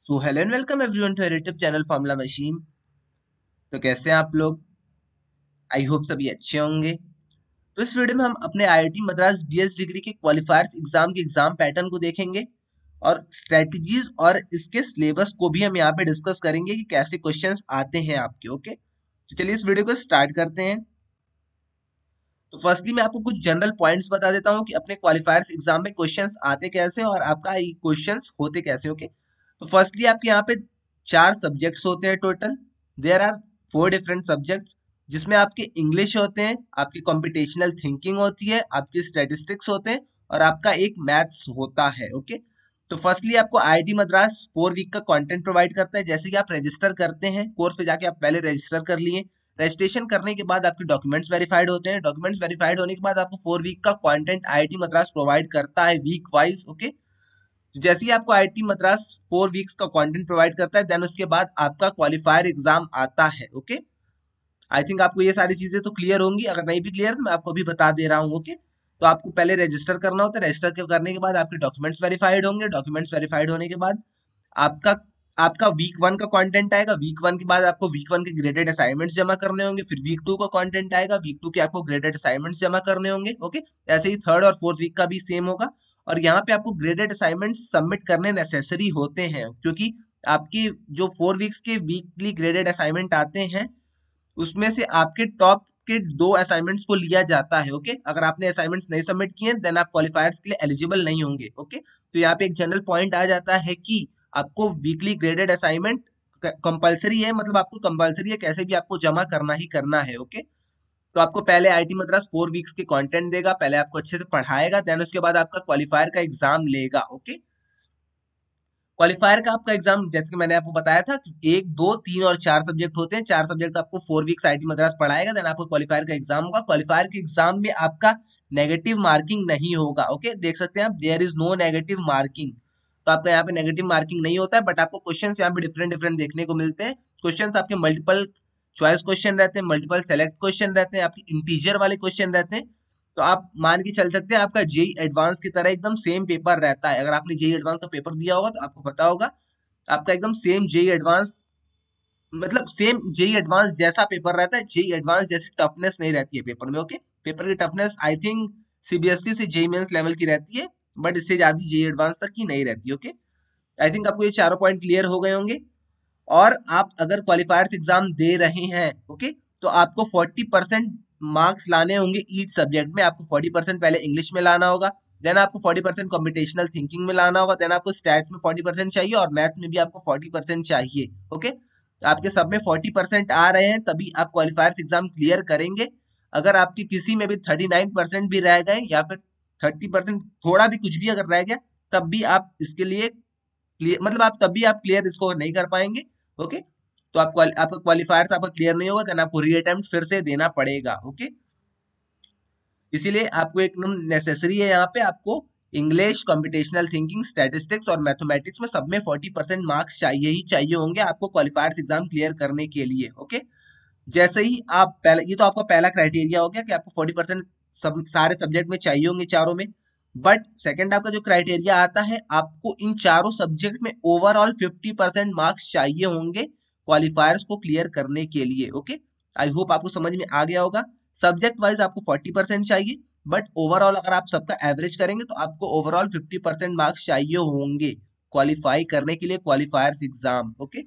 So hello and welcome everyone to YouTube channel formula machine. तो कैसे हैं आप लोग? आई होप सभी अच्छे होंगे। तो इस वीडियो में हम अपने आईआईटी मद्रास बीएस डिग्री के क्वालिफायर्स एग्जाम के एग्जाम पैटर्न को देखेंगे और स्ट्रेटजीज और इसके सिलेबस को भी हम यहाँ पे डिस्कस करेंगे कि कैसे क्वेश्चंस आते हैं आपके। ओके, तो चलिए इस वीडियो को स्टार्ट करते हैं। तो फर्स्टली मैं आपको कुछ जनरल पॉइंट्स बता देता हूँ कि अपने क्वालिफायर्स एग्जाम में क्वेश्चंस आते कैसे और आपका क्वेश्चंस होते कैसे। ओके, तो फर्स्टली आपके यहाँ पे 4 सब्जेक्ट्स होते हैं total. There are 4 different subjects, जिसमें आपके इंग्लिश होते हैं, आपकी कॉम्पिटिशनल थिंकिंग होती है, आपके स्टैटिस्टिक्स होते हैं और आपका एक मैथ्स होता है। ओके, तो फर्स्टली आपको आईआईटी मद्रास 4 वीक का कंटेंट प्रोवाइड करता है। जैसे कि आप रजिस्टर करते हैं कोर्स पे जाके, आप पहले रजिस्टर कर लिए, रजिस्ट्रेशन करने के बाद आपके डॉक्यूमेंट्स वेरीफाइड होते हैं। डॉक्यूमेंट्स वेरीफाइड होने के बाद आपको 4 वीक का कंटेंट आईआईटी मद्रास प्रोवाइड करता है वीक वाइज। ओके, तो जैसे ही आपको आईआईटी मद्रास 4 वीक्स का कंटेंट प्रोवाइड करता है, देन उसके बाद आपका क्वालिफायर एग्जाम आता है। ओके, आई थिंक आपको ये सारी चीजें तो क्लियर होंगी। अगर नहीं भी क्लियर तो मैं आपको अभी बता दे रहा हूँ। ओके, तो आपको पहले रजिस्टर करना होता है। रजिस्टर करने के बाद आपके डॉक्यूमेंट्स वेरीफाइड होंगे। डॉक्यूमेंट्स वेरीफाइड होने के बाद आपका आपका वीक 1 का कंटेंट आएगा। वीक 1 के बाद आपको वीक 1 के ग्रेडेड असाइनमेंट्स जमा करने होंगे। फिर वीक 2 का कंटेंट आएगा। वीक 2 के आपको ग्रेडेड असाइनमेंट्स जमा करने होंगे। ओके, ऐसे ही थर्ड और फोर्थ वीक का भी सेम होगा। और यहाँ पे आपको ग्रेडेड असाइनमेंट्स सबमिट करने नेसेसरी होते हैं, क्योंकि आपकी जो 4 वीक्स के वीकली ग्रेडेड असाइनमेंट आते हैं उसमें से आपके टॉप के 2 असाइनमेंट्स को लिया जाता है। ओके, अगर आपने असाइनमेंट्स नहीं सबमिट किए देन आप क्वालिफायर्स के लिए एलिजिबल नहीं होंगे। ओके, तो यहाँ पे एक जनरल पॉइंट आ जाता है कि आपको वीकली ग्रेडेड असाइनमेंट कंपलसरी है, मतलब आपको कंपलसरी है, कैसे भी आपको जमा करना ही करना है। ओके, तो आपको पहले आईआईटी मद्रास 4 वीक्स के कंटेंट देगा, पहले आपको अच्छे से पढ़ाएगा, देन उसके बाद आपका क्वालिफायर का एग्जाम लेगा। ओके, क्वालिफायर का आपका एग्जाम जैसे कि मैंने आपको बताया था, 1, 2, 3 और 4 सब्जेक्ट होते हैं। 4 सब्जेक्ट आपको 4 वीक्स आईआईटी मद्रास पढ़ाएगा, देन आपको क्वालिफायर का एग्जाम होगा। क्वालिफायर के एग्जाम में आपका नेगेटिव मार्किंग नहीं होगा। ओके, देख सकते हैं आप, there is no negative marking. तो आपका यहाँ पे नेगेटिव मार्किंग नहीं होता है, बट आपको क्वेश्चन यहाँ पे डिफरेंट डिफरेंट देखने को मिलते हैं। क्वेश्चन आपके मल्टीपल चॉइस क्वेश्चन रहते हैं, मल्टीपल सेलेक्ट क्वेश्चन रहते हैं, आपके इंटीजर वाले क्वेश्चन रहते हैं। तो आप मान के चल सकते हैं आपका जेई एडवांस की तरह एकदम सेम पेपर रहता है। अगर आपने जेई एडवांस का पेपर दिया होगा तो आपको पता होगा आपका एकदम सेम जेई एडवांस, मतलब सेम जेई एडवांस जैसा पेपर रहता है। जेई एडवांस जैसी टफनेस नहीं रहती है पेपर में। ओके, पेपर की टफनेस आई थिंक सीबीएसई से जेई मेंस लेवल की रहती है, बट इससे ज्यादा जेई एडवांस तक की नहीं रहती। ओके, आई थिंक आपको ये चारों पॉइंट क्लियर हो गए होंगे। और आप अगर क्वालिफायर्स एग्जाम दे रहे हैं, ओके, तो आपको 40% मार्क्स लाने होंगे ईच सब्जेक्ट में। आपको 40% पहले इंग्लिश में लाना होगा, देन आपको 40% कॉम्पिटेशनल थिंकिंग में लाना होगा, देन आपको स्टैट्स में 40% चाहिए और मैथ में भी आपको 40% चाहिए। ओके, आपके सब में 40% आ रहे हैं तभी आप क्वालिफायर्स एग्जाम क्लियर करेंगे। अगर आपके किसी में भी 39% भी रह गए या फिर 30% थोड़ा भी कुछ भी अगर रह गया, तब भी आप इसके लिए क्लियर, मतलब आप तब भी आप क्लियर स्कोर नहीं कर पाएंगे। ओके, तो आपका क्वालिफायर्स आपका क्लियर नहीं होगा, देन आपको री अटेम्प्ट फिर से देना पड़ेगा। ओके, इसीलिए आपको एकदम नेसेसरी है यहाँ पे आपको इंग्लिश, कॉम्पिटिशनल थिंकिंग, स्टैटिस्टिक्स और मैथमेटिक्स में सब में 40% मार्क्स चाहिए ही चाहिए होंगे आपको क्वालिफायर्स एग्जाम क्लियर करने के लिए। ओके, जैसे ही आप पहले, ये तो आपका पहला क्राइटेरिया हो गया कि आपको 40% सब सारे सब्जेक्ट में चाहिए होंगे, चारों में। बट सेकंड आपका जो क्राइटेरिया आता है, आपको इन चारों सब्जेक्ट में ओवरऑल 50% मार्क्स चाहिए होंगे क्वालिफायर्स को क्लियर करने के लिए। ओके, आई होप आपको समझ में आ गया होगा। सब्जेक्ट वाइज आपको 40% चाहिए, बट ओवरऑल अगर आप सबका एवरेज करेंगे तो आपको ओवरऑल 50% मार्क्स चाहिए होंगे क्वालिफाई करने के लिए क्वालिफायर्स एग्जाम। ओके,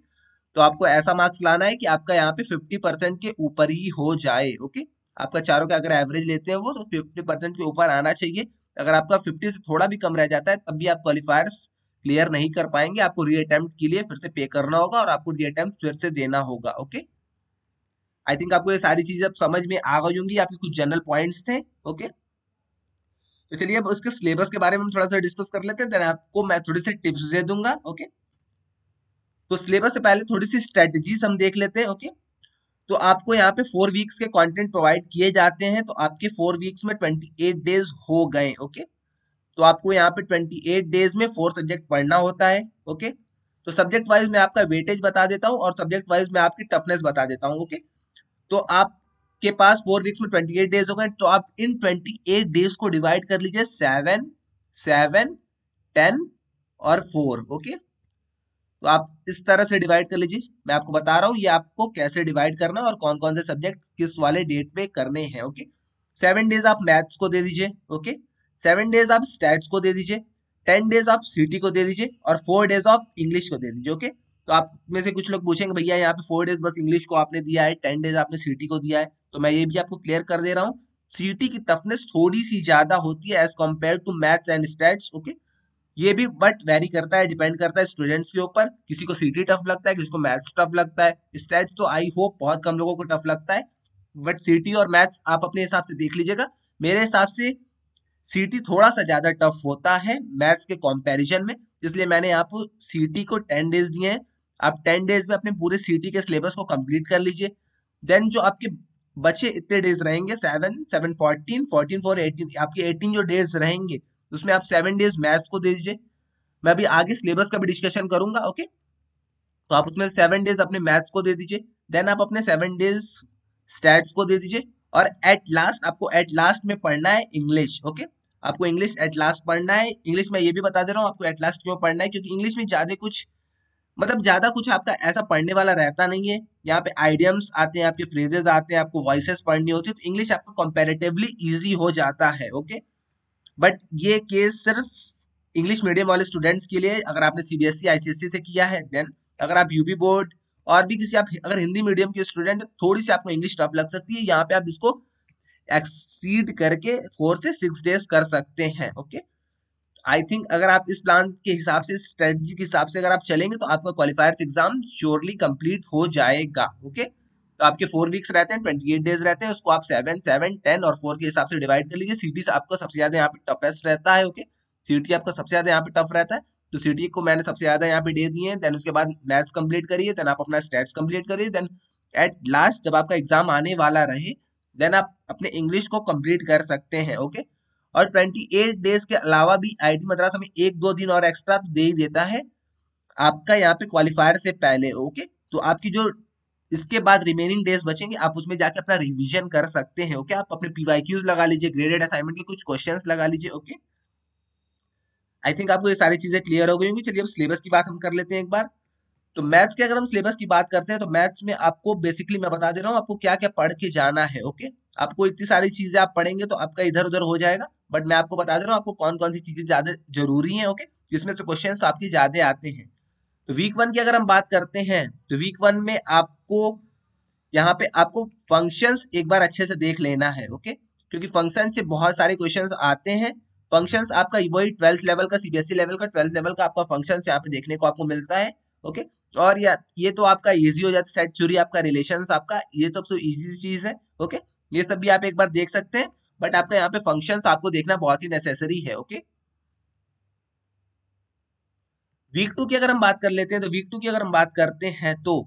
तो आपको ऐसा मार्क्स लाना है कि आपका यहाँ पे 50% के ऊपर ही हो जाए। ओके, आपका चारों का अगर एवरेज लेते हैं वो, तो 50% के ऊपर आना चाहिए। अगर आपका 50 से थोड़ा भी कम रह जाता है तब भी आप क्वालिफायर्स क्लियर नहीं कर पाएंगे। आपको री अटेम्प्ट के लिए फिर से पे करना होगा और आपको री अटेम्प्ट फिर से देना होगा। ओके, आई थिंक आपको ये सारी चीजें अब समझ में आ गई होंगी। आपके कुछ जनरल पॉइंट्स थे। ओके, तो चलिए अब उसके सिलेबस के बारे में हम थोड़ा सा डिस्कस कर लेते हैं, देन आपको मैं थोड़ी सी टिप्स दे दूंगा। ओके, तो सिलेबस से पहले थोड़ी सी स्ट्रेटेजीज हम देख लेते हैं। ओके, तो आपको यहाँ पे 4 वीक्स के कंटेंट प्रोवाइड किए जाते हैं, तो आपके 4 वीक्स में 28 डेज हो गए। ओके, तो आपको यहाँ पे 28 डेज में 4 सब्जेक्ट पढ़ना होता है। ओके, तो सब्जेक्ट वाइज मैं आपका वेटेज बता देता हूँ और सब्जेक्ट वाइज मैं आपकी टफनेस बता देता हूँ। ओके, तो आपके पास 4 वीक्स में 28 डेज हो गए, तो आप इन 28 डेज को डिवाइड कर लीजिए 7, 7, 10 और 4। ओके, तो आप इस तरह से डिवाइड कर लीजिए। मैं आपको बता रहा हूँ ये आपको कैसे डिवाइड करना है और कौन कौन से सब्जेक्ट किस वाले डेट पे करने हैं। ओके, 7 डेज आप मैथ्स को दे दीजिए। ओके, 7 डेज आप स्टैट्स को दे दीजिए, 10 डेज आप सीटी को दे दीजिए और 4 डेज ऑफ इंग्लिश को दे दीजिए। ओके, तो आप में से कुछ लोग पूछेंगे भैया यहाँ पे 4 डेज बस इंग्लिश को आपने दिया है, 10 डेज आपने सीटी को दिया है, तो मैं ये भी आपको क्लियर कर दे रहा हूँ। सीटी की टफनेस थोड़ी सी ज्यादा होती है as compare to maths and stats. Okay, ये भी बट वेरी करता है, डिपेंड करता है स्टूडेंट्स के ऊपर, किसी को सीटी टफ लगता है, किसी को मैथ्स टफ लगता है। स्टैट्स तो आई होप बहुत कम लोगों को टफ लगता है, बट सीटी और मैथ्स आप अपने हिसाब से देख लीजिएगा। मेरे हिसाब से सीटी थोड़ा सा ज्यादा टफ होता है मैथ्स के कंपैरिजन में, इसलिए मैंने आपको सीटी को 10 डेज दिए हैं। आप 10 डेज में अपने पूरे सीटी के सिलेबस को कंप्लीट कर लीजिए। देन जो आपके बचे इतने डेज रहेंगे, 7 7 14 14 4 18, आपके 18 जो डेज रहेंगे उसमें आप 7 डेज मैथ्स को दे दीजिए। मैं अभी आगे सिलेबस का भी डिस्कशन करूंगा। ओके, तो आप उसमें 7 डेज अपने मैथ्स को दे दीजिए, देन आप अपने 7 डेज स्टैट्स को दे दीजिए, और एट लास्ट आपको एट लास्ट में पढ़ना है इंग्लिश। ओके, आपको इंग्लिश एट लास्ट पढ़ना है। इंग्लिश में ये भी बता दे रहा हूँ आपको एट लास्ट क्यों पढ़ना है, क्योंकि इंग्लिश में ज्यादा कुछ मतलब ज्यादा कुछ आपका ऐसा पढ़ने वाला रहता नहीं है। यहाँ पे आइडियम्स आते हैं, आपके फ्रेजेस आते हैं, आपको वॉइसेस पढ़नी होती है, तो इंग्लिश आपका कंपैरेटिवली इजी हो जाता है। ओके, बट ये केस सिर्फ इंग्लिश मीडियम वाले स्टूडेंट्स के लिए। अगर आपने सीबीएसई आईसीएसई से किया है देन, अगर आप यूपी बोर्ड और भी किसी आप अगर हिंदी मीडियम के स्टूडेंट, थोड़ी सी आपको इंग्लिश टफ लग सकती है, यहाँ पे आप इसको एक्सीड करके 4 से 6 डेज कर सकते हैं। ओके, आई थिंक अगर आप इस प्लान के हिसाब से, स्ट्रेटजी के हिसाब से अगर आप चलेंगे तो आपका क्वालिफायर्स एग्जाम श्योरली कंप्लीट हो जाएगा। ओके, तो आपके 4 वीक्स रहते हैं, 28 डेज रहते हैं, उसको आप 7 7 10 और 4 के हिसाब से डिवाइड कर लीजिए। सीटी से आपका सबसे ज्यादा यहाँ पे टफेस्ट रहता है। ओके, सीटी आपका सबसे ज्यादा यहाँ पे टफ रहता है, तो सीटी को मैंने सबसे ज्यादा यहाँ पे दे दिए हैं। देन उसके बाद मैथ्स कंप्लीट करिए, देन आप अपना स्टैट्स कंप्लीट करिए, देन एट लास्ट जब आपका एग्जाम आने वाला रहे देन आप अपने इंग्लिश को कंप्लीट कर सकते हैं। ओके, और 28 डेज के अलावा भी आईआईटी मद्रास हमें 1 2 दिन और एक्स्ट्रा तो दे ही देता है आपका यहाँ पे क्वालिफायर से पहले। ओके, तो आपकी जो इसके बाद रिमेनिंग डेज बचेंगे आप उसमें जाके अपना रिवीजन कर सकते हैं। ओके, आप अपने पीवाईक्यूज लगा लीजिए, ग्रेडेड असाइनमेंट के कुछ क्वेश्चंस लगा लीजिए। ओके, आई थिंक आपको ये सारी चीजें क्लियर हो गई होंगी। चलिए अब सिलेबस की बात हम कर लेते हैं एक बार। तो मैथ्स के अगर हम सिलेबस की बात करते हैं तो मैथ्स में आपको बेसिकली मैं बता दे रहा हूँ आपको क्या क्या पढ़ के जाना है। ओके, आपको इतनी सारी चीजें आप पढ़ेंगे तो आपका इधर उधर हो जाएगा, बट मैं आपको बता दे रहा हूँ आपको कौन कौन सी चीजें ज्यादा जरूरी है। ओके, जिसमें से क्वेश्चन आपके ज्यादा आते हैं। तो वीक 1 की अगर हम बात करते हैं तो वीक 1 में आपको यहाँ पे आपको फंक्शंस एक बार अच्छे से देख लेना है। ओके, क्योंकि फंक्शन से बहुत सारे क्वेश्चंस आते हैं। फंक्शंस आपका वही 12th लेवल का, सीबीएसई लेवल का 12th लेवल का आपका फंक्शंस यहाँ पे देखने को आपको मिलता है। ओके, और ये तो आपका इजी हो जाता है। सेट थ्योरी आपका, रिलेशंस आपका, ये तो सबसे इजी चीज है। ओके, ये सब भी आप एक बार देख सकते हैं, बट आपका यहाँ पे फंक्शंस आपको देखना बहुत ही नेसेसरी है। ओके, वीक 2 की अगर हम बात कर लेते हैं तो वीक 2 की अगर हम बात करते हैं तो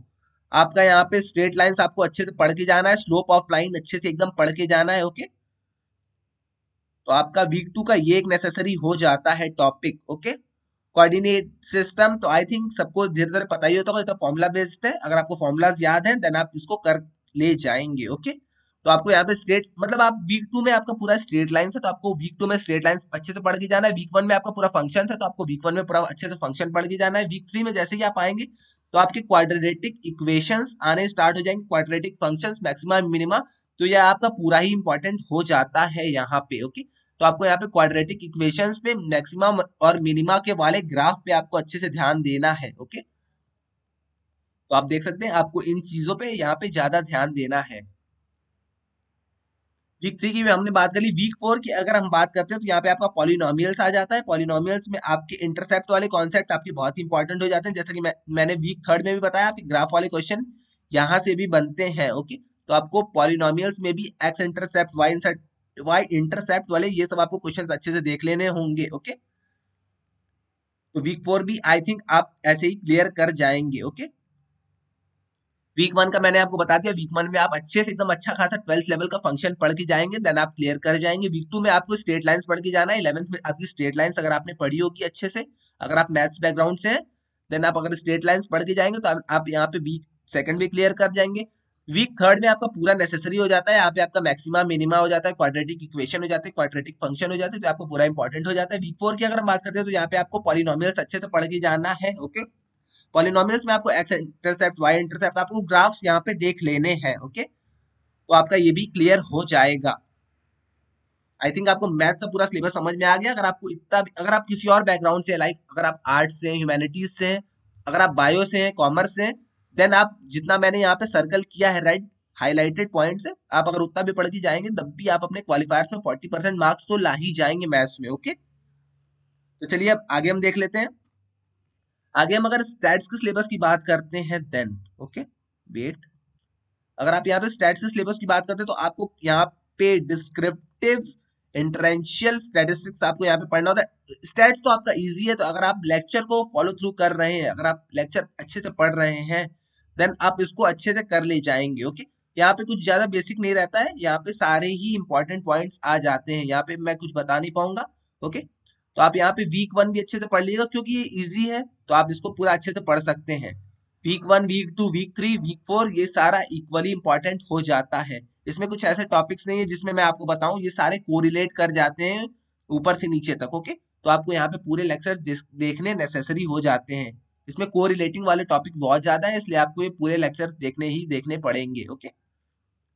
आपका यहाँ पे स्ट्रेट लाइंस आपको अच्छे से पढ़ के जाना है, स्लोप ऑफ लाइन अच्छे से एकदम पढ़ के जाना है। ओके, तो आपका वीक 2 का ये एक नेसेसरी हो जाता है टॉपिक। ओके, कोऑर्डिनेट सिस्टम तो आई थिंक सबको धीरे धीरे पता ही होता होगा, ये तो फॉर्मूला बेस्ड है। अगर आपको फॉर्मूलाज याद है देन आप इसको कर ले जाएंगे। ओके, तो आपको यहाँ पे स्ट्रेट मतलब आप वीक 2 में आपका पूरा स्ट्रेट लाइन है, तो आपको वीक 2 में स्ट्रेट लाइन अच्छे से पढ़ के जाना है। वीक 1 में आपका पूरा फंक्शन है, तो आपको वीक 1 में पूरा अच्छे से फंक्शन पढ़ के जाना है। वीक 3 में जैसे ही आप आएंगे तो आपके क्वाड्रेटिक इक्वेशंस आने स्टार्ट हो जाएंगे, क्वाड्रेटिक फंक्शंस, मैक्सिमा मिनिमा, तो यह आपका पूरा ही इंपॉर्टेंट हो जाता है यहाँ पे। ओके, तो आपको यहाँ पे क्वाड्रेटिक इक्वेशंस पे, मैक्सिमम और मिनिमा के वाले ग्राफ पे आपको अच्छे से ध्यान देना है। ओके, तो आप देख सकते हैं आपको इन चीजों पे यहाँ पे ज्यादा ध्यान देना है। वीक 3 की भी हमने बात कर ली। वीक 4 की अगर हम बात करते हैं तो यहाँ पे आपका पॉलिनोमियल्स आ जाता है। पॉलिनोमियल्स में आपके इंटरसेप्ट वाले कॉन्सेप्ट आपके बहुत इंपॉर्टेंट हो जाते हैं, जैसे कि मैंने वीक 3 में भी बताया आपके ग्राफ वाले क्वेश्चन यहाँ से भी बनते हैं। ओके, तो आपको पॉलिनोमियल्स में भी एक्स इंटरसेप्ट, वाई इंटरसेप्ट वाले ये सब आपको क्वेश्चन अच्छे से देख लेने होंगे। ओके, तो वीक 4 भी आई थिंक आप ऐसे ही क्लियर कर जाएंगे। ओके, वीक 1 का मैंने आपको बता दिया। वीक 1 में आप अच्छे से एकदम अच्छा खासा 12th लेवल का फंक्शन पढ़ के जाएंगे, देन आप क्लियर कर जाएंगे। वीक 2 में आपको स्ट्रेट लाइंस पढ़ के जाना है। 11th में आपकी स्ट्रेट लाइंस अगर आपने पढ़ी होगी अच्छे से, अगर आप मैथ्स बैकग्राउंड से हैं देन आप अगर स्ट्रेट लाइंस पढ़ के जाएंगे तो आप यहाँ पे वीक 2 भी क्लियर कर जाएंगे। वीक 3 में आपका पूरा नेसेसरी हो जाता है। यहाँ पे आपका मैक्सिमा मिनिमा हो जाता है, क्वाड्रेटिक इक्वेशन हो जाते हैं, क्वाड्रेटिक फंक्शन हो जाते हैं, तो आपको पूरा इंपॉर्टेंट हो जाता है। वीक 4 की अगर हम बात करते हैं तो यहाँ पे आपको पॉलिनोमियल्स अच्छे से पढ़ के जाना है। ओके, पॉलिनोमियल्स में आपको एक्स इंटरसेप्ट, वाई इंटरसेप्ट, आपको ग्राफ्स यहाँ पे देख लेने हैं। ओके, तो आपका ये भी क्लियर हो जाएगा। आई थिंक आपको मैथ का पूरा सिलेबस समझ में आ गया। अगर आपको इतना भी, अगर आप किसी और बैकग्राउंड से, लाइक अगर आप आर्ट्स से, ह्यूमैनिटीज से हैं, अगर आप बायो से हैं, कॉमर्स से हैं, देन आप जितना मैंने यहाँ पे सर्कल किया है, राइट, हाईलाइटेड पॉइंट से, आप अगर उतना भी पढ़ के जाएंगे तब भी आप अपने क्वालिफायर्स में 40% मार्क्स तो ला ही जाएंगे मैथ्स में। ओके, तो चलिए अब आगे हम देख लेते हैं। आगे हम अगर स्टैट्स के सिलेबस की बात करते हैं देन, ओके वेट, अगर आप यहाँ पे स्टैट्स के सिलेबस की बात करते हैं तो आपको यहाँ पे डिस्क्रिप्टिव इंटरेंशियल स्टैटिस्टिक्स आपको यहाँ पे पढ़ना होता है। स्टैट्स तो आपका इजी है, तो अगर आप लेक्चर को फॉलो थ्रू कर रहे हैं, अगर आप लेक्चर अच्छे से पढ़ रहे हैं, देन आप इसको अच्छे से कर ले जाएंगे। ओके, यहाँ पे कुछ ज्यादा बेसिक नहीं रहता है, यहाँ पे सारे ही इंपॉर्टेंट पॉइंट्स आ जाते हैं, यहाँ पे मैं कुछ बता नहीं पाऊंगा। ओके, तो आप यहाँ पे वीक 1 भी अच्छे से पढ़ लीजिएगा, क्योंकि ये इजी है, तो आप इसको पूरा अच्छे से पढ़ सकते हैं। वीक 1, वीक 2, वीक 3, वीक 4, ये सारा इक्वली इंपॉर्टेंट हो जाता है। इसमें कुछ ऐसे टॉपिक्स नहीं है जिसमें मैं आपको बताऊं, ये सारे कोरिलेट कर जाते हैं ऊपर से नीचे तक। ओके, तो आपको यहाँ पे पूरे लेक्चर्स देखने नेसेसरी हो जाते हैं। इसमें कोरिलेटिंग वाले टॉपिक बहुत ज्यादा है, इसलिए आपको ये पूरे लेक्चर्स देखने पड़ेंगे। ओके,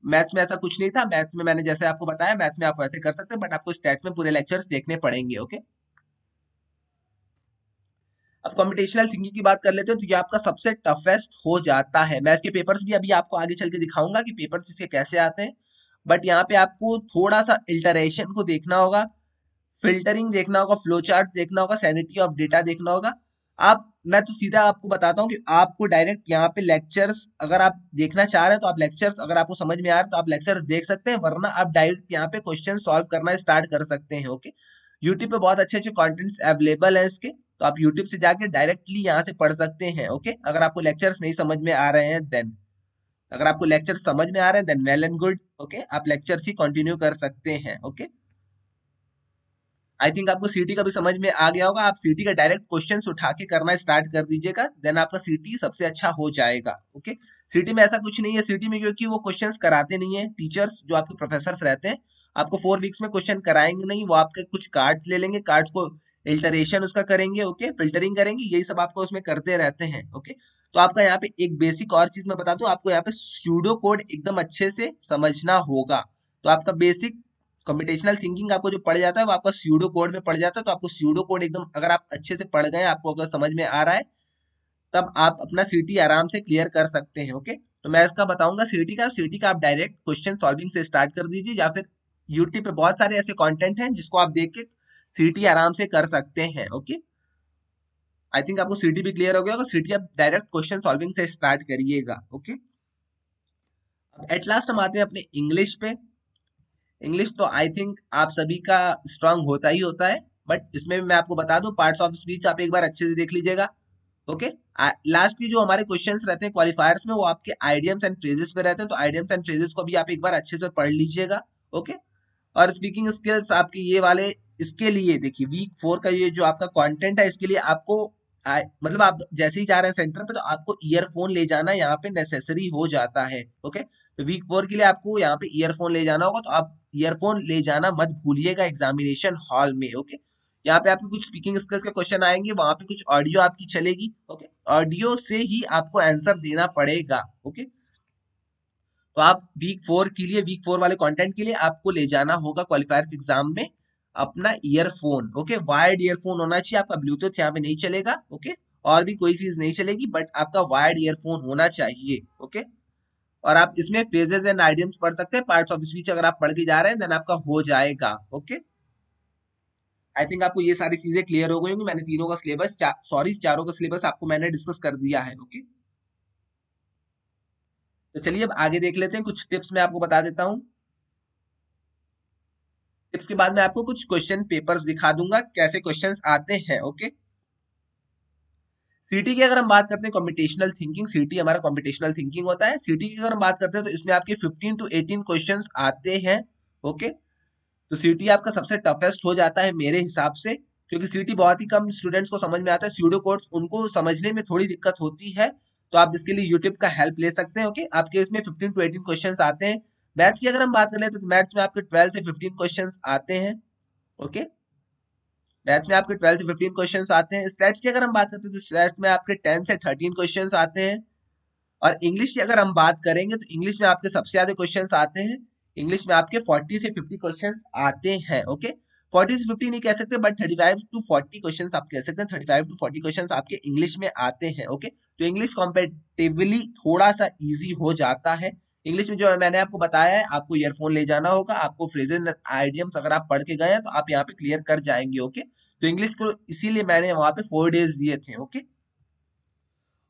मैथ्स में ऐसा कुछ नहीं था, मैथ्स में मैंने जैसे आपको बताया, मैथ्स में आप वैसे कर सकते हैं, बट आपको स्टैट्स में पूरे लेक्चर्स देखने पड़ेंगे। ओके, अब कॉम्पिटिशनल थिंकिंग की बात कर लेते हैं, तो ये आपका सबसे टफेस्ट हो जाता है। मैं इसके पेपर्स भी अभी आपको आगे चल के दिखाऊंगा कि पेपर्स इसके कैसे आते हैं, बट यहाँ पे आपको थोड़ा सा इल्टरेशन को देखना होगा, फिल्टरिंग देखना होगा, फ्लो चार्ट देखना होगा, सैनिटी ऑफ डेटा देखना होगा। आप, मैं तो सीधा आपको बताता हूँ कि आपको डायरेक्ट यहाँ पे लेक्चर्स अगर आप देखना चाह रहे हैं तो आप लेक्चर्स, अगर आपको समझ में आ रहा है तो आप लेक्चर्स देख सकते हैं, वरना आप डायरेक्ट यहाँ पे क्वेश्चन सॉल्व करना स्टार्ट कर सकते हैं। ओके, यूट्यूब पे बहुत अच्छे अच्छे कंटेंट्स अवेलेबल है इसके, तो आप यूट्यूब से जाके डायरेक्टली यहाँ से पढ़ सकते हैं। ओके, अगर आपको लेक्चर्स नहीं समझ में आ रहे हैं देन, अगर आपको लेक्चर समझ में आ रहे हैं then well and good. Okay, आप लेक्चर्स ही कंटिन्यू कर सकते हैं। ओके, आई थिंक आपको सीटी का भी समझ में आ गया होगा, आप सीटी का डायरेक्ट क्वेश्चंस उठा के करना स्टार्ट कर दीजिएगा, देन आपका सीटी सबसे अच्छा हो जाएगा। ओके, सीटी में ऐसा कुछ नहीं है, सीटी में क्योंकि वो क्वेश्चंस कराते नहीं है टीचर्स, जो आपके प्रोफेसर्स रहते हैं, आपको 4 वीक्स में क्वेश्चन कराएंगे नहीं, वो आपके कुछ कार्ड्स ले लेंगे, कार्ड्स को इल्टरेशन उसका करेंगे, ओके, फिल्टरिंग करेंगे, यही सब आपको उसमें करते रहते हैं। ओके, तो आपका यहाँ पे एक बेसिक और चीज मैं बता दूं, आपको यहाँ पे सूडो कोड एकदम अच्छे से समझना होगा। तो आपका बेसिक कम्पिटेशनल थिंकिंग आपको जो पड़ जाता है वो आपका स्यूडो कोड में पड़ जाता है, तो आपको स्यूडो कोड एकदम, अगर आप अच्छे से पढ़ गए, आपको अगर समझ में आ रहा है, तब आप अपना सीटी आराम से क्लियर कर सकते हैं। ओके, तो मैं इसका बताऊंगा सीटी का आप डायरेक्ट क्वेश्चन सॉल्विंग से स्टार्ट कर दीजिए, या फिर यूट्यूब पे बहुत सारे ऐसे कंटेंट हैं जिसको आप देख के सीटी आराम से कर सकते हैं। ओके, आई थिंक आपको सीटी भी क्लियर हो गया होगा, सीटी आप डायरेक्ट क्वेश्चन सॉल्विंग से स्टार्ट करिएगा। ओके, अब एट लास्ट हम आते हैं अपने इंग्लिश पे। इंग्लिश तो आई थिंक आप सभी का स्ट्रांग होता ही होता है, बट इसमें भी मैं आपको बता दूं, पार्ट्स ऑफ स्पीच आप एक बार अच्छे से देख लीजिएगा। ओके, लास्ट की जो हमारे क्वेश्चंस रहते हैं क्वालिफायर्स में, वो आपके आइडियम्स एंड फ्रेजेस पे रहते हैं, तो आइडियम्स एंड फ्रेजेस को भी आप एक बार अच्छे से पढ़ लीजिएगा। ओके, और स्पीकिंग स्किल्स आपकी ये वाले, इसके लिए देखिए वीक 4 का ये जो आपका कंटेंट है, इसके लिए आपको मतलब आप जैसे ही जा रहे हैं सेंटर पे, तो आपको ईयरफोन ले जाना यहाँ पे नेसेसरी हो जाता है। ओके, तो वीक 4 के लिए आपको यहाँ पे ईयरफोन ले जाना होगा, तो आप ईयरफोन ले जाना मत भूलिएगा एग्जामिनेशन हॉल में। ओके, यहाँ पे आपके कुछ स्पीकिंग स्किल्स के क्वेश्चन आएंगे, वहां पे कुछ ऑडियो आपकी चलेगी। ओके, ऑडियो से ही आपको आंसर देना पड़ेगा। ओके, तो आप वीक 4 वाले कंटेंट के लिए आपको ले जाना होगा क्वालिफायर्स एग्जाम में अपना ईयरफोन। ओके, वायर्ड ईयरफोन होना चाहिए आपका, ब्लूटूथ यहाँ पे नहीं चलेगा। ओके, और भी कोई चीज नहीं चलेगी, बट आपका वायर्ड ईयरफोन होना चाहिए। ओके, और आप इसमें फ्रेजेस एंड आइडियम्स पढ़ सकते हैं, पार्ट्स ऑफ स्पीच अगर आप पढ़ के जा रहे हैं देन आपका हो जाएगा। ओके, आई थिंक आपको ये सारी चीजें क्लियर हो गई होंगी, मैंने तीनों का सिलेबस, सॉरी चारों का सिलेबस आपको मैंने डिस्कस कर दिया है। ओके, तो चलिए अब आगे देख लेते हैं, कुछ टिप्स मैं आपको बता देता हूँ। टिप्स के बाद मैं आपको कुछ क्वेश्चन पेपर्स दिखा दूंगा कैसे क्वेश्चंस आते हैं। ओके, सीटी की अगर हम बात करते हैं कॉम्पिटिशनल थिंकिंग, सीटी हमारा कॉम्पिटिशनल थिंकिंग होता है। सीटी की अगर हम बात करते हैं तो इसमें आपके 15 to 18 क्वेश्चंस आते हैं। ओके, तो सीटी आपका सबसे टफेस्ट हो जाता है मेरे हिसाब से, क्योंकि सीटी बहुत ही कम स्टूडेंट्स को समझ में आता है, स्यूडो कोड्स उनको समझने में थोड़ी दिक्कत होती है, तो आप इसके लिए यूट्यूब का हेल्प ले सकते हैं। ओके, आपके इसमें 15 to 18 क्वेश्चंस आते हैं। मैथ्स की अगर हम बात करें तो मैथ्स में आपके 12 से 15 क्वेश्चंस आते हैं। ओके, मैथ्स में आपके 12 से 15 क्वेश्चंस आते हैं। स्टैट्स की अगर हम बात करते हैं तो स्टैट्स में आपके 10 से 13 क्वेश्चंस आते हैं। और इंग्लिश की अगर हम बात करेंगे तो इंग्लिश में आपके सबसे ज्यादा क्वेश्चंस आते हैं। इंग्लिश में आपके 40 से 50 क्वेश्चंस आते हैं। ओके, 40 से 50 नहीं कह सकते, बट 35 टू 40 क्वेश्चंस आप कह सकते हैं। 35 टू 40 क्वेश्चंस आपके इंग्लिश में आते हैं। ओके, तो इंग्लिश कंपैरेटिवली थोड़ा सा इजी हो जाता है। इंग्लिश में जो मैंने आपको बताया है, आपको ईयरफोन ले जाना होगा, आपको फ्रेजेस आइडियम्स अगर आप पढ़ के गए हैं तो आप यहाँ पे क्लियर कर जाएंगे। ओके, तो इंग्लिश को इसीलिए मैंने वहां पे 4 डेज दिए थे। ओके,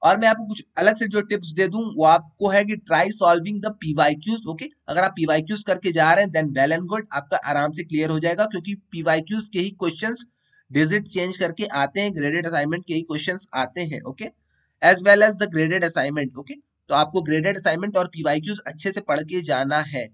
और मैं आपको कुछ अलग से जो टिप्स दे दूं वो आपको है कि try solving the PYQs. Okay, अगर आप पीवाईक्यूज करके जा रहे हैं देन वेल एंड गुड, आपका आराम से क्लियर हो जाएगा, क्योंकि पीवाईक्यूज के ही क्वेश्चंस डिजिट चेंज करके आते हैं, ग्रेडेड असाइनमेंट के ही क्वेश्चंस आते हैं। Okay, as well as the graded assignment. Okay, तो आपको ग्रेडेड असाइनमेंट और पीवाईक्यूज अच्छे से पढ़ के जाना है।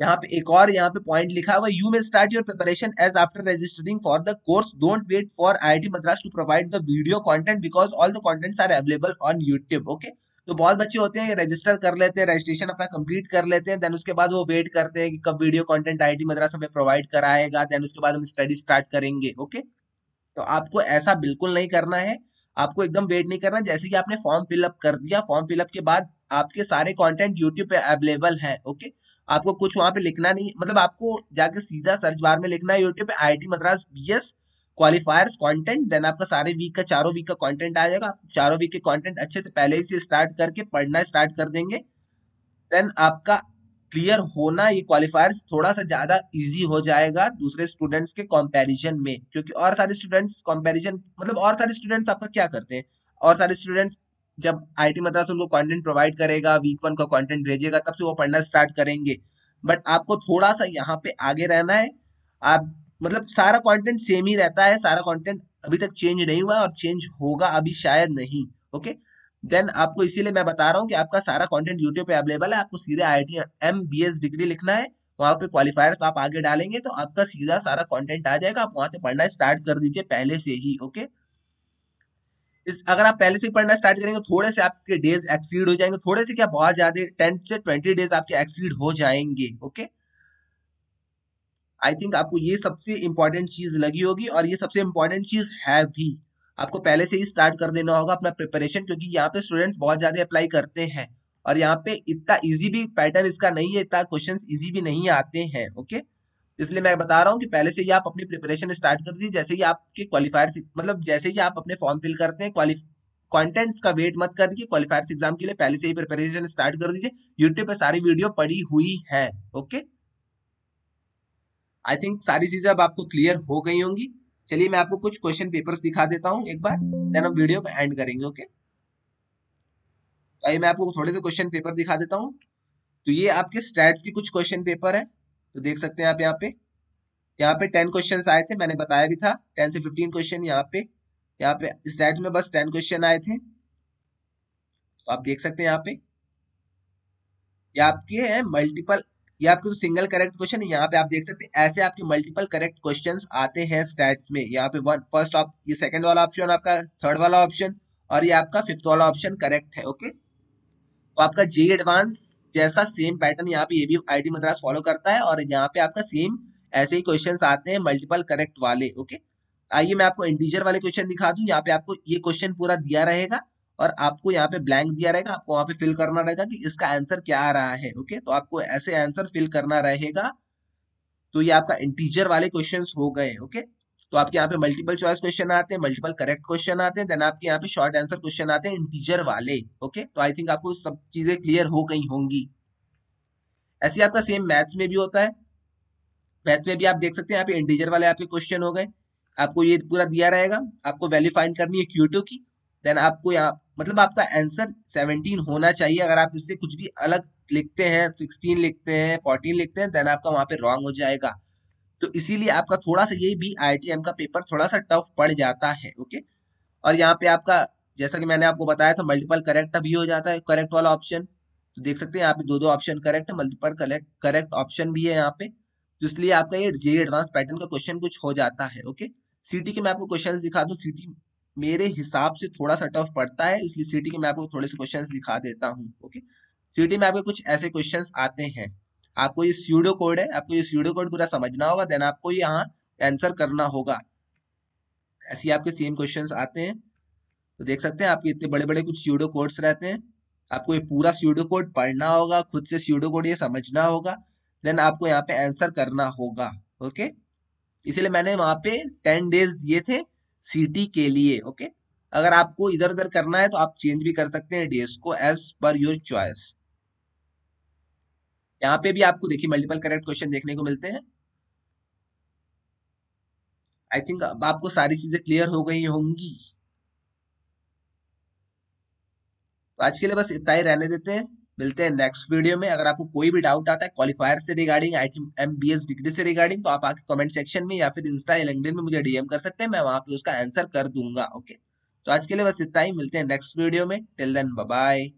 यहाँ पे एक और यहाँ पे पॉइंट लिखा हुआ, you may start your preparation as after registering for the course, don't wait for IIT Madras to provide the video content because all the contents are available on YouTube. Okay, तो बहुत बच्चे होते हैं रजिस्टर कर लेते हैं, रजिस्ट्रेशन अपना complete कर लेते हैं, देन उसके बाद वो वेट करते हैं कि कब वीडियो कंटेंट आईआईटी मद्रास हमें प्रोवाइड कराएगा, देन उसके बाद हम स्टडी स्टार्ट करेंगे। ओके, तो आपको ऐसा बिल्कुल नहीं करना है, आपको एकदम वेट नहीं करना। जैसे कि आपने फॉर्म फिलअप कर दिया, फॉर्म फिलअप के बाद आपके सारे कंटेंट यूट्यूब पे अवेलेबल है। ओके, आपको कुछ वहां पे लिखना नहीं, मतलब आपको जाके सीधा सर्च बार में लिखना है यूट्यूब पे IIT Madras BS qualifiers content, then आपका सारे वीक का, चारों वीक का कंटेंट आ जाएगा। आप चारों वीक के कंटेंट अच्छे से पहले ही से स्टार्ट करके पढ़ना स्टार्ट कर देंगे, देन आपका क्लियर होना, ये क्वालिफायर्स थोड़ा सा ज्यादा इजी हो जाएगा दूसरे स्टूडेंट्स के कंपैरिजन में। क्योंकि और सारे स्टूडेंट्स कंपैरिजन मतलब और सारे स्टूडेंट्स आपका क्या करते हैं, और सारे स्टूडेंट्स जब आईटी मद्रास उनको कंटेंट प्रोवाइड करेगा, वीक 1 का कंटेंट भेजेगा, तब से वो पढ़ना स्टार्ट करेंगे। बट आपको थोड़ा सा यहाँ पे आगे रहना है। आप मतलब सारा कंटेंट सेम ही रहता है, सारा कंटेंट अभी तक चेंज नहीं हुआ और चेंज होगा अभी शायद नहीं। ओके, देन आपको इसीलिए मैं बता रहा हूँ कि आपका सारा कंटेंट यूट्यूब पे अवेलेबल है। आपको सीधे आईआईटी एमबीएस डिग्री लिखना है, वहां पे क्वालिफायर्स आप आगे डालेंगे तो आपका सीधा सारा कंटेंट आ जाएगा, आप वहां से पढ़ना स्टार्ट कर दीजिए पहले से ही। ओके, इस अगर आप पहले से ही पढ़ना स्टार्ट करेंगे थोड़े से आपके डेज एक्सीड हो जाएंगे, थोड़े से क्या बहुत ज्यादा, 10 से 20 डेज आपके एक्सीड हो जाएंगे। ओके, आई थिंक आपको ये सबसे इंपॉर्टेंट चीज लगी होगी, और ये सबसे इंपॉर्टेंट चीज है भी। आपको पहले से ही स्टार्ट कर देना होगा अपना प्रिपरेशन, क्योंकि यहाँ पे स्टूडेंट्स बहुत ज्यादा अप्लाई करते हैं, और यहाँ पे इतना इजी भी पैटर्न इसका नहीं है, इतना क्वेश्चंस इजी भी नहीं आते हैं। ओके, इसलिए मैं बता रहा हूँ कि पहले से ही आप अपनी प्रिपरेशन स्टार्ट कर दीजिए। जैसे ही आपके क्वालिफायर मतलब जैसे ही आप अपने फॉर्म फिल करते हैं, कंटेंट्स का वेट मत कर दीजिए, क्वालिफायर्स एग्जाम के लिए पहले से ही प्रिपरेशन स्टार्ट कर दीजिए। यूट्यूब पे सारी वीडियो पड़ी हुई है। ओके, आई थिंक सारी चीजें अब आपको क्लियर हो गई होंगी। चलिए मैं आपको कुछ क्वेश्चन पेपर्स दिखा देता हूँ एक बार, देन हम वीडियो को एंड करेंगे। ओके, आइए मैं आपको थोड़े से क्वेश्चन पेपर दिखा देता हूँ। तो ये आपके स्टैट्स की कुछ क्वेश्चन पेपर है, तो देख सकते हैं आप यहाँ पे 10 क्वेश्चन आए थे, मैंने बताया भी था 10 से 15 क्वेश्चन यहाँ पे स्टैट्स में बस 10 क्वेश्चन आए थे। तो आप देख सकते हैं यहाँ पे ये आपके हैं मल्टीपल, ये आपके सिंगल करेक्ट क्वेश्चन है। यहाँ पे आप देख सकते हैं ऐसे आपके मल्टीपल करेक्ट क्वेश्चंस आते हैं स्टैट्स में। यहाँ पे फर्स्ट ये सेकंड वाला ऑप्शन आपका, थर्ड वाला ऑप्शन और ये आपका फिफ्थ वाला ऑप्शन करेक्ट है। ओके, तो आपका जेई एडवांस जैसा सेम पैटर्न यहाँ पे ये भी आईआईटी मद्रास फॉलो करता है, और यहाँ पे आपका सेम ऐसे ही क्वेश्चंस आते हैं मल्टीपल करेक्ट वाले। ओके, आइए मैं आपको इंटीजर वाले क्वेश्चन दिखा दूं। यहाँ पे आपको ये क्वेश्चन पूरा दिया रहेगा और आपको यहाँ पे ब्लैंक दिया रहेगा, आपको वहां पे फिल करना रहेगा कि इसका आंसर क्या आ रहा है। ओके, तो आपको ऐसे आंसर फिल करना रहेगा। तो ये आपका इंटीजर वाले क्वेश्चंस हो गए। ओके, तो आपके यहाँ पे मल्टीपल चॉइस क्वेश्चन आते हैं, मल्टीपल करेक्ट क्वेश्चन आते हैं, देन आपके यहाँ पे शॉर्ट आंसर क्वेश्चन आते हैं इंटीजर वाले। ओके, तो आई थिंक आपको सब चीजें क्लियर हो गई होंगी। ऐसे आपका सेम मैथ्स में भी होता है, मैथ में भी आप देख सकते हैं यहाँ पे इंटीजर वाले आपके क्वेश्चन हो गए। आपको ये पूरा दिया रहेगा, आपको वैल्यू फाइंड करनी है Q2 की, देन आपको यहाँ मतलब आपका आंसर 17 होना चाहिए। अगर आप इससे कुछ भी अलग लिखते हैं, 16 लिखते हैं, 14 लिखते हैं, देन आपका वहां पे रॉन्ग हो जाएगा। तो इसीलिए आपका थोड़ा सा ये भी IITM का पेपर थोड़ा सा टफ पड़ जाता है। ओके, और यहाँ पे आपका जैसा कि मैंने आपको बताया था मल्टीपल करेक्ट भी हो जाता है, करेक्ट वाला ऑप्शन। तो देख सकते हैं यहाँ पे दो दो ऑप्शन करेक्ट है, मल्टीपल करेक्ट ऑप्शन भी है यहाँ पे। तो इसलिए आपका ये जेई एडवांस पैटर्न का क्वेश्चन कुछ हो जाता है। ओके, सीटी के मैं आपको क्वेश्चन दिखा दूं। सीटी मेरे हिसाब से थोड़ा सा टफ पड़ता है, इसलिए सीटी के मैं आपको थोड़े से क्वेश्चन दिखा देता हूँ। ओके, सीटी में आपके कुछ ऐसे क्वेश्चन आते हैं, आपको ये स्यूडो कोड है, आपको ये स्यूडो कोड पूरा समझना होगा, देन आपको यहाँ आंसर करना होगा। ऐसे ही आपके सेम क्वेश्चंस आते हैं, तो देख सकते हैं आपके इतने बड़े बड़े कुछ स्यूडो कोड्स रहते हैं। आपको ये पूरा स्यूडो कोड पढ़ना होगा, खुद से स्यूडो कोड ये समझना होगा, देन आपको यहाँ पे आंसर करना होगा। ओके, इसीलिए मैंने वहां पे 10 डेज दिए थे सीटी के लिए। ओके, अगर आपको इधर उधर करना है तो आप चेंज भी कर सकते हैं डेज को एज पर योर चॉइस। यहाँ पे भी आपको देखिए मल्टीपल करेक्ट क्वेश्चन देखने को मिलते हैं। आई थिंक अब आपको सारी चीजें क्लियर हो गई होंगी। तो आज के लिए बस इतना ही रहने देते हैं, मिलते हैं नेक्स्ट वीडियो में। अगर आपको कोई भी डाउट आता है क्वालिफायर से रिगार्डिंग, IIMBS डिग्री से रिगार्डिंग, तो आप आके कमेंट सेक्शन में या फिर इंस्टा या लिंक्डइन में मुझे डीएम कर सकते हैं, मैं वहां पे उसका आंसर कर दूंगा। ओके, तो आज के लिए बस इतना ही, मिलते हैं नेक्स्ट वीडियो में। Till then bye bye.